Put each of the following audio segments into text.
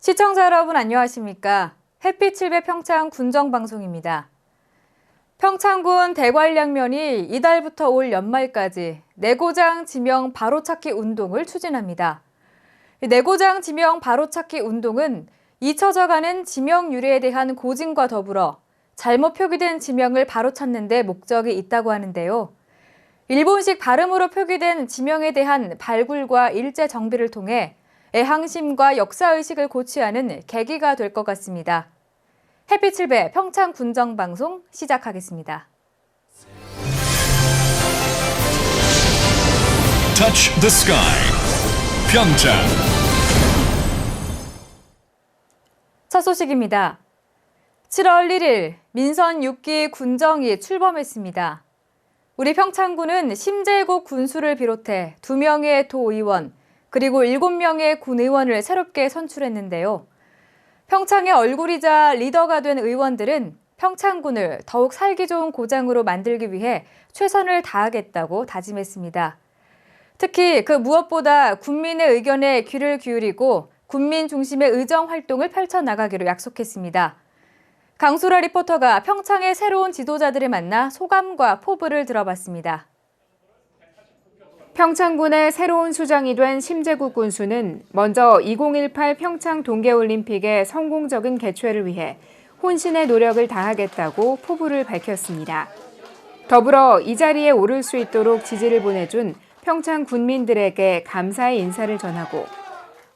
시청자 여러분 안녕하십니까? 햇빛 7배 평창 군정방송입니다. 평창군 대관량면이 이달부터 올 연말까지 내고장 지명 바로찾기 운동을 추진합니다. 내고장 지명 바로찾기 운동은 잊혀져가는 지명 유래에 대한 고증과 더불어 잘못 표기된 지명을 바로찾는 데 목적이 있다고 하는데요. 일본식 발음으로 표기된 지명에 대한 발굴과 일제 정비를 통해 애항심과 역사의식을 고취하는 계기가 될 것 같습니다. 햇빛 7배 평창 군정방송 시작하겠습니다. Touch the sky. 평창. 첫 소식입니다. 7월 1일 민선 6기 군정이 출범했습니다. 우리 평창군은 심재국 군수를 비롯해 2명의 도의원, 그리고 7명의 군의원을 새롭게 선출했는데요. 평창의 얼굴이자 리더가 된 의원들은 평창군을 더욱 살기 좋은 고장으로 만들기 위해 최선을 다하겠다고 다짐했습니다. 특히 그 무엇보다 국민의 의견에 귀를 기울이고 국민 중심의 의정 활동을 펼쳐나가기로 약속했습니다. 강수라 리포터가 평창의 새로운 지도자들을 만나 소감과 포부를 들어봤습니다. 평창군의 새로운 수장이 된 심재국 군수는 먼저 2018 평창 동계올림픽의 성공적인 개최를 위해 혼신의 노력을 다하겠다고 포부를 밝혔습니다. 더불어 이 자리에 오를 수 있도록 지지를 보내준 평창 군민들에게 감사의 인사를 전하고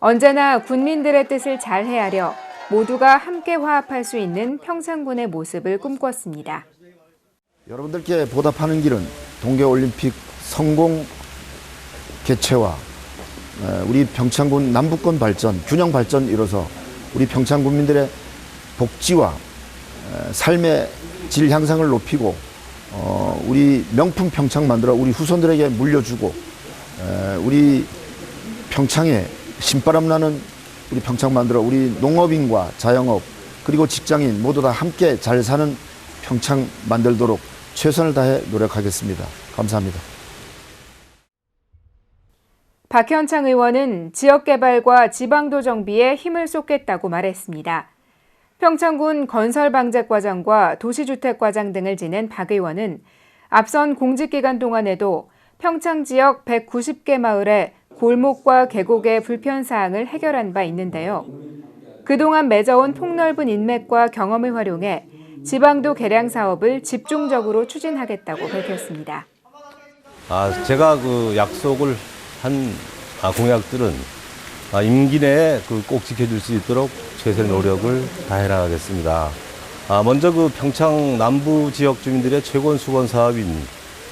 언제나 군민들의 뜻을 잘 헤아려 모두가 함께 화합할 수 있는 평창군의 모습을 꿈꿨습니다. 여러분들께 보답하는 길은 동계올림픽 성공 개최와 우리 평창군 남북권 발전, 균형 발전 이뤄서 우리 평창 군민들의 복지와 삶의 질 향상을 높이고 우리 명품 평창 만들어 우리 후손들에게 물려주고 우리 평창에 신바람 나는 우리 평창 만들어 우리 농업인과 자영업 그리고 직장인 모두 다 함께 잘 사는 평창 만들도록 최선을 다해 노력하겠습니다. 감사합니다. 박현창 의원은 지역개발과 지방도 정비에 힘을 쏟겠다고 말했습니다. 평창군 건설방재과장과 도시주택과장 등을 지낸 박 의원은 앞선 공직기간 동안에도 평창 지역 190개 마을의 골목과 계곡의 불편사항을 해결한 바 있는데요. 그동안 맺어온 폭넓은 인맥과 경험을 활용해 지방도 개량 사업을 집중적으로 추진하겠다고 밝혔습니다. 제가 그 약속을 한 공약들은 임기 내에 꼭 지켜줄 수 있도록 최선의 노력을 다해 나가겠습니다. 먼저 그 평창 남부 지역 주민들의 최고 수건 사업인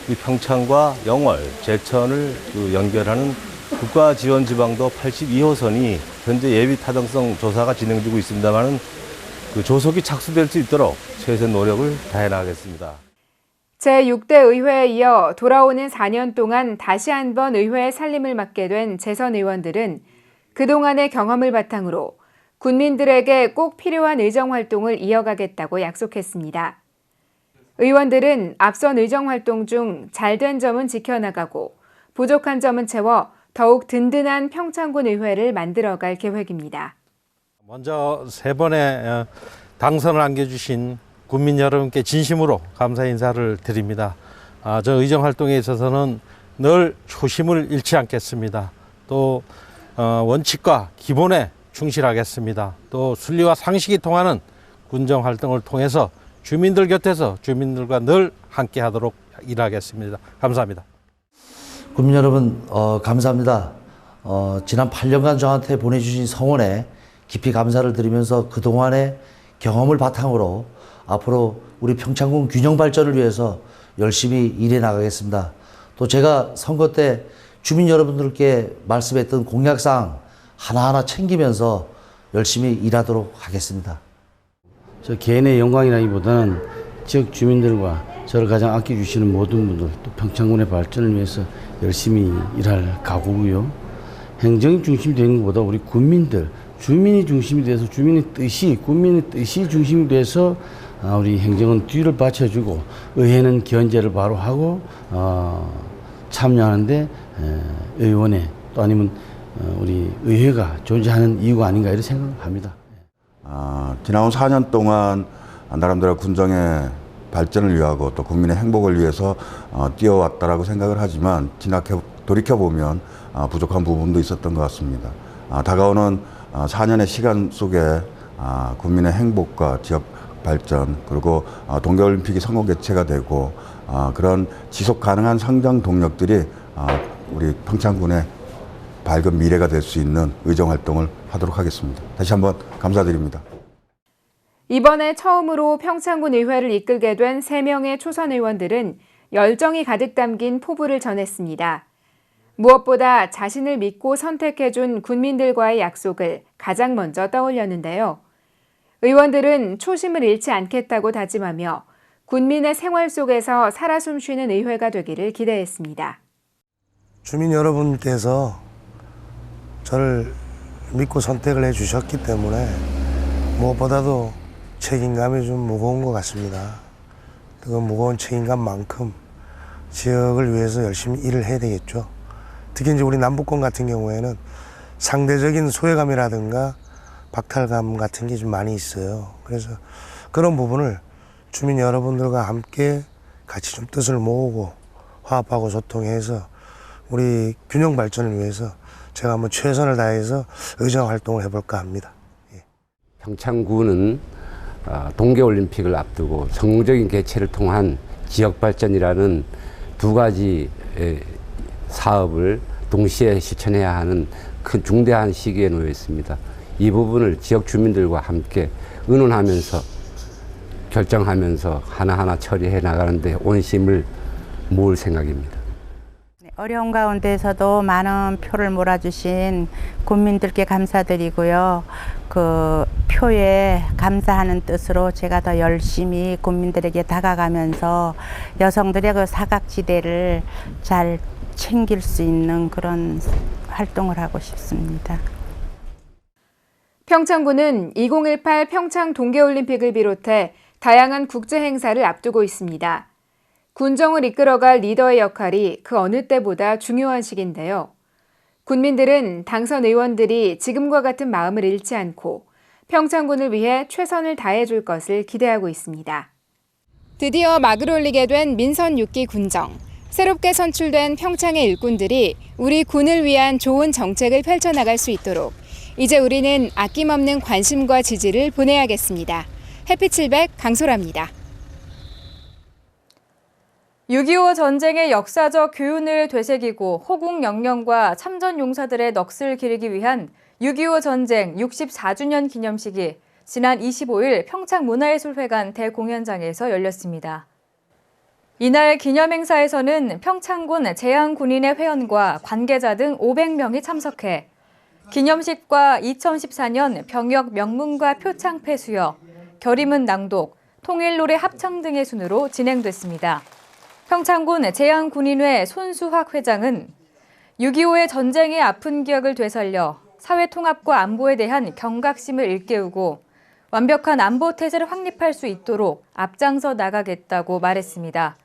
이 평창과 영월, 제천을 연결하는 국가지원지방도 82호선이 현재 예비 타당성 조사가 진행되고 있습니다만은 그 조속히 착수될 수 있도록 최선 노력을 다해 나가겠습니다. 제6대 의회에 이어 돌아오는 4년 동안 다시 한번 의회의 살림을 맡게 된 재선 의원들은 그동안의 경험을 바탕으로 군민들에게 꼭 필요한 의정 활동을 이어가겠다고 약속했습니다. 의원들은 앞선 의정 활동 중 잘된 점은 지켜나가고 부족한 점은 채워 더욱 든든한 평창군 의회를 만들어갈 계획입니다. 먼저 3번의 당선을 안겨주신 국민 여러분께 진심으로 감사 인사를 드립니다. 저 의정 활동에 있어서는 늘 초심을 잃지 않겠습니다. 또 원칙과 기본에 충실하겠습니다. 또 순리와 상식이 통하는 군정 활동을 통해서 주민들 곁에서 주민들과 늘 함께하도록 일하겠습니다. 감사합니다. 국민 여러분 감사합니다. 지난 8년간 저한테 보내주신 성원에 깊이 감사를 드리면서 그동안의 경험을 바탕으로 앞으로 우리 평창군 균형 발전을 위해서 열심히 일해 나가겠습니다. 또 제가 선거 때 주민 여러분들께 말씀했던 공약사항 하나하나 챙기면서 열심히 일하도록 하겠습니다. 저 개인의 영광이라기보다는 지역 주민들과 저를 가장 아껴주시는 모든 분들 또 평창군의 발전을 위해서 열심히 일할 각오고요. 행정이 중심이 되는 것보다 우리 국민들, 주민이 중심이 돼서 주민의 뜻이, 국민의 뜻이 중심이 돼서 우리 행정은 뒤를 받쳐주고 의회는 견제를 바로 하고 참여하는데 의원회 또 아니면 우리 의회가 존재하는 이유가 아닌가 이런 생각을 합니다. 지나온 4년 동안 나름대로 군정의 발전을 위하고 또 국민의 행복을 위해서 뛰어왔다라고 생각을 하지만 돌이켜보면 부족한 부분도 있었던 것 같습니다. 다가오는 4년의 시간 속에 국민의 행복과 지역 발전 그리고 동계올림픽이 성공 개최가 되고 그런 지속 가능한 성장 동력들이 우리 평창군의 밝은 미래가 될 수 있는 의정활동을 하도록 하겠습니다. 다시 한번 감사드립니다. 이번에 처음으로 평창군 의회를 이끌게 된 3명의 초선 의원들은 열정이 가득 담긴 포부를 전했습니다. 무엇보다 자신을 믿고 선택해준 군민들과의 약속을 가장 먼저 떠올렸는데요. 의원들은 초심을 잃지 않겠다고 다짐하며 군민의 생활 속에서 살아 숨쉬는 의회가 되기를 기대했습니다. 주민 여러분께서 저를 믿고 선택을 해주셨기 때문에 무엇보다도 책임감이 좀 무거운 것 같습니다. 그 무거운 책임감만큼 지역을 위해서 열심히 일을 해야 되겠죠. 특히 이제 우리 남부권 같은 경우에는 상대적인 소외감이라든가 박탈감 같은 게 좀 많이 있어요. 그래서 그런 부분을 주민 여러분들과 함께 같이 좀 뜻을 모으고 화합하고 소통해서 우리 균형 발전을 위해서 제가 한번 최선을 다해서 의정 활동을 해볼까 합니다. 평창군은 동계올림픽을 앞두고 성공적인 개최를 통한 지역발전이라는 두 가지 사업을 동시에 실천해야 하는 큰 중대한 시기에 놓여 있습니다. 이 부분을 지역 주민들과 함께 의논하면서 결정하면서 하나하나 처리해 나가는데 온심을 모을 생각입니다. 어려운 가운데서도 많은 표를 몰아주신 국민들께 감사드리고요. 그 표에 감사하는 뜻으로 제가 더 열심히 국민들에게 다가가면서 여성들의 그 사각지대를 잘 챙길 수 있는 그런 활동을 하고 싶습니다. 평창군은 2018 평창 동계올림픽을 비롯해 다양한 국제행사를 앞두고 있습니다. 군정을 이끌어갈 리더의 역할이 그 어느 때보다 중요한 시기인데요. 군민들은 당선 의원들이 지금과 같은 마음을 잃지 않고 평창군을 위해 최선을 다해줄 것을 기대하고 있습니다. 드디어 막을 올리게 된 민선 6기 군정. 새롭게 선출된 평창의 일꾼들이 우리 군을 위한 좋은 정책을 펼쳐나갈 수 있도록 이제 우리는 아낌없는 관심과 지지를 보내야겠습니다. 해피700 강소라입니다. 6.25 전쟁의 역사적 교훈을 되새기고 호국 영령과 참전 용사들의 넋을 기리기 위한 6.25 전쟁 64주년 기념식이 지난 25일 평창문화예술회관 대공연장에서 열렸습니다. 이날 기념행사에서는 평창군 제향군인회 회원과 관계자 등 500명이 참석해 기념식과 2014년 병역 명문과 표창패 수여, 결의문 낭독, 통일노래 합창 등의 순으로 진행됐습니다. 평창군 제향군인회 손수학 회장은 6.25의 전쟁의 아픈 기억을 되살려 사회통합과 안보에 대한 경각심을 일깨우고 완벽한 안보 태세를 확립할 수 있도록 앞장서 나가겠다고 말했습니다.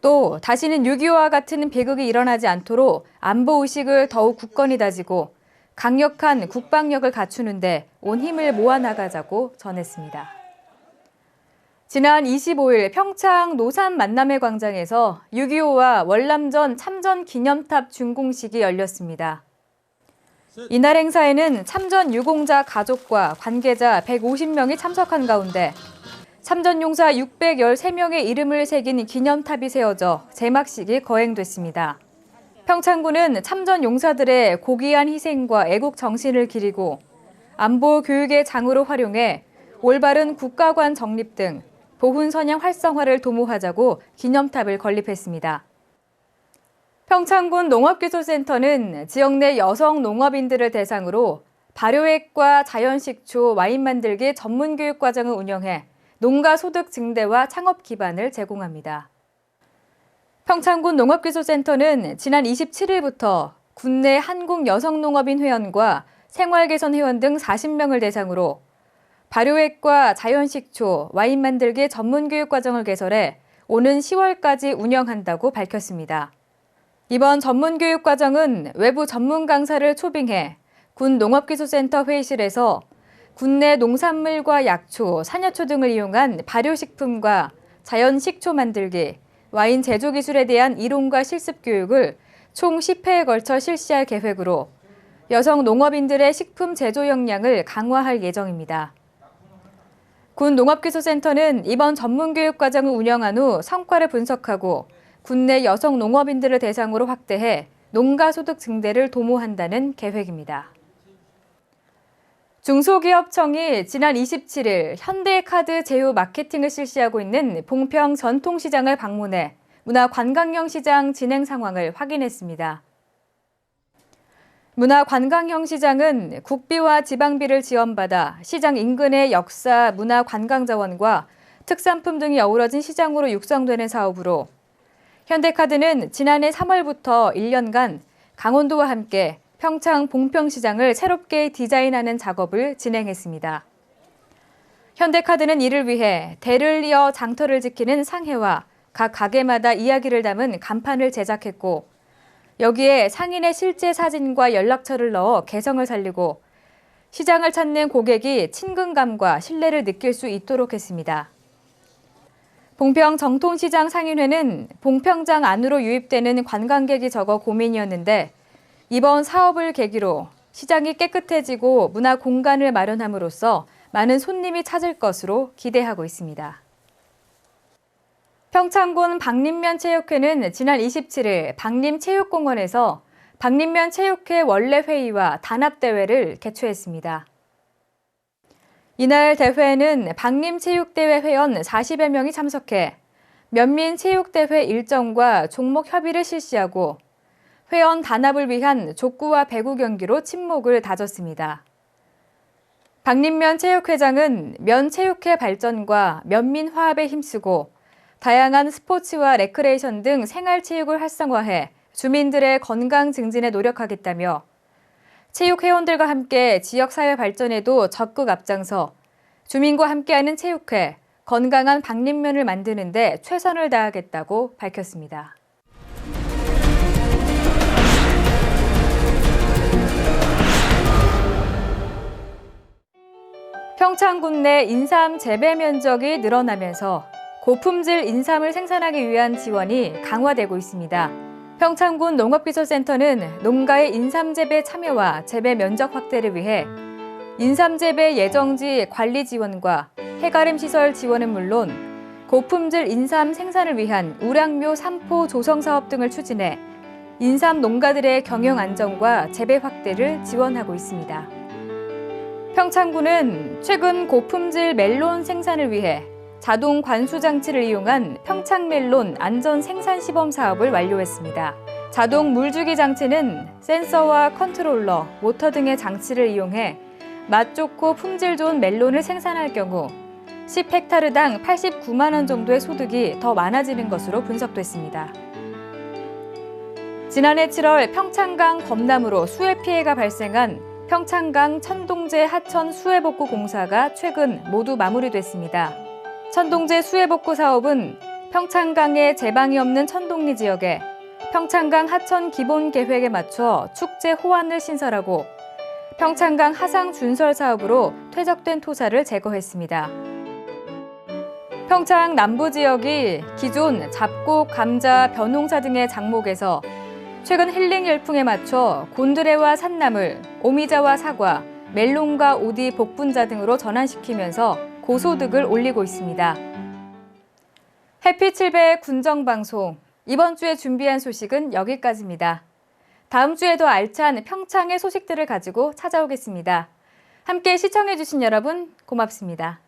또 다시는 6.25와 같은 비극이 일어나지 않도록 안보의식을 더욱 굳건히 다지고 강력한 국방력을 갖추는 데 온 힘을 모아나가자고 전했습니다. 지난 25일 평창 노산 만남의 광장에서 6.25와 월남전 참전 기념탑 준공식이 열렸습니다. 이날 행사에는 참전 유공자 가족과 관계자 150명이 참석한 가운데 참전용사 613명의 이름을 새긴 기념탑이 세워져 제막식이 거행됐습니다. 평창군은 참전 용사들의 고귀한 희생과 애국 정신을 기리고 안보 교육의 장으로 활용해 올바른 국가관 정립 등 보훈 선양 활성화를 도모하자고 기념탑을 건립했습니다. 평창군 농업기술센터는 지역 내 여성 농업인들을 대상으로 발효액과 자연식초, 와인 만들기 전문 교육 과정을 운영해 농가 소득 증대와 창업 기반을 제공합니다. 평창군 농업기술센터는 지난 27일부터 군내 한국 여성농업인 회원과 생활개선 회원 등 40명을 대상으로 발효액과 자연식초, 와인 만들기 전문 교육 과정을 개설해 오는 10월까지 운영한다고 밝혔습니다. 이번 전문교육과정은 외부 전문 강사를 초빙해 군 농업기술센터 회의실에서 군내 농산물과 약초, 산야초 등을 이용한 발효식품과 자연 식초 만들기, 와인 제조 기술에 대한 이론과 실습 교육을 총 10회에 걸쳐 실시할 계획으로 여성 농업인들의 식품 제조 역량을 강화할 예정입니다. 군 농업기술센터는 이번 전문교육과정을 운영한 후 성과를 분석하고 군내 여성 농업인들을 대상으로 확대해 농가소득 증대를 도모한다는 계획입니다. 중소기업청이 지난 27일 현대카드 제휴 마케팅을 실시하고 있는 봉평 전통시장을 방문해 문화관광형 시장 진행 상황을 확인했습니다. 문화관광형 시장은 국비와 지방비를 지원받아 시장 인근의 역사, 문화, 관광 자원과 특산품 등이 어우러진 시장으로 육성되는 사업으로 현대카드는 지난해 3월부터 1년간 강원도와 함께 평창 봉평시장을 새롭게 디자인하는 작업을 진행했습니다. 현대카드는 이를 위해 대를 이어 장터를 지키는 상해와 각 가게마다 이야기를 담은 간판을 제작했고 여기에 상인의 실제 사진과 연락처를 넣어 개성을 살리고 시장을 찾는 고객이 친근감과 신뢰를 느낄 수 있도록 했습니다. 봉평 정통시장 상인회는 봉평장 안으로 유입되는 관광객이 적어 고민이었는데 이번 사업을 계기로 시장이 깨끗해지고 문화 공간을 마련함으로써 많은 손님이 찾을 것으로 기대하고 있습니다. 평창군 박림면체육회는 지난 27일 박림체육공원에서 박림면체육회 원래회의와 단합대회를 개최했습니다. 이날 대회에는 박림체육대회 회원 40여 명이 참석해 면민체육대회 일정과 종목 협의를 실시하고 회원 단합을 위한 족구와 배구 경기로 친목을 다졌습니다. 박림면 체육회장은 면체육회 발전과 면민 화합에 힘쓰고 다양한 스포츠와 레크레이션 등 생활체육을 활성화해 주민들의 건강 증진에 노력하겠다며 체육회원들과 함께 지역사회 발전에도 적극 앞장서 주민과 함께하는 체육회, 건강한 박림면을 만드는 데 최선을 다하겠다고 밝혔습니다. 평창군 내 인삼 재배 면적이 늘어나면서 고품질 인삼을 생산하기 위한 지원이 강화되고 있습니다. 평창군 농업기술센터는 농가의 인삼 재배 참여와 재배 면적 확대를 위해 인삼 재배 예정지 관리 지원과 해가림 시설 지원은 물론 고품질 인삼 생산을 위한 우량묘 삼포 조성 사업 등을 추진해 인삼 농가들의 경영 안정과 재배 확대를 지원하고 있습니다. 평창군은 최근 고품질 멜론 생산을 위해 자동 관수 장치를 이용한 평창멜론 안전 생산 시범 사업을 완료했습니다. 자동 물주기 장치는 센서와 컨트롤러, 모터 등의 장치를 이용해 맛 좋고 품질 좋은 멜론을 생산할 경우 10헥타르당 89만 원 정도의 소득이 더 많아지는 것으로 분석됐습니다. 지난해 7월 평창강 범람으로 수해 피해가 발생한 평창강 천동제 하천 수해복구 공사가 최근 모두 마무리됐습니다. 천동제 수해복구 사업은 평창강의 제방이 없는 천동리 지역에 평창강 하천 기본 계획에 맞춰 축제 호환을 신설하고 평창강 하상 준설 사업으로 퇴적된 토사를 제거했습니다. 평창 남부 지역이 기존 잡곡, 감자, 벼농사 등의 작목에서 최근 힐링 열풍에 맞춰 곤드레와 산나물, 오미자와 사과, 멜론과 오디, 복분자 등으로 전환시키면서 고소득을 올리고 있습니다. 해피7배 군정방송, 이번 주에 준비한 소식은 여기까지입니다. 다음 주에 더 알찬 평창의 소식들을 가지고 찾아오겠습니다. 함께 시청해주신 여러분 고맙습니다.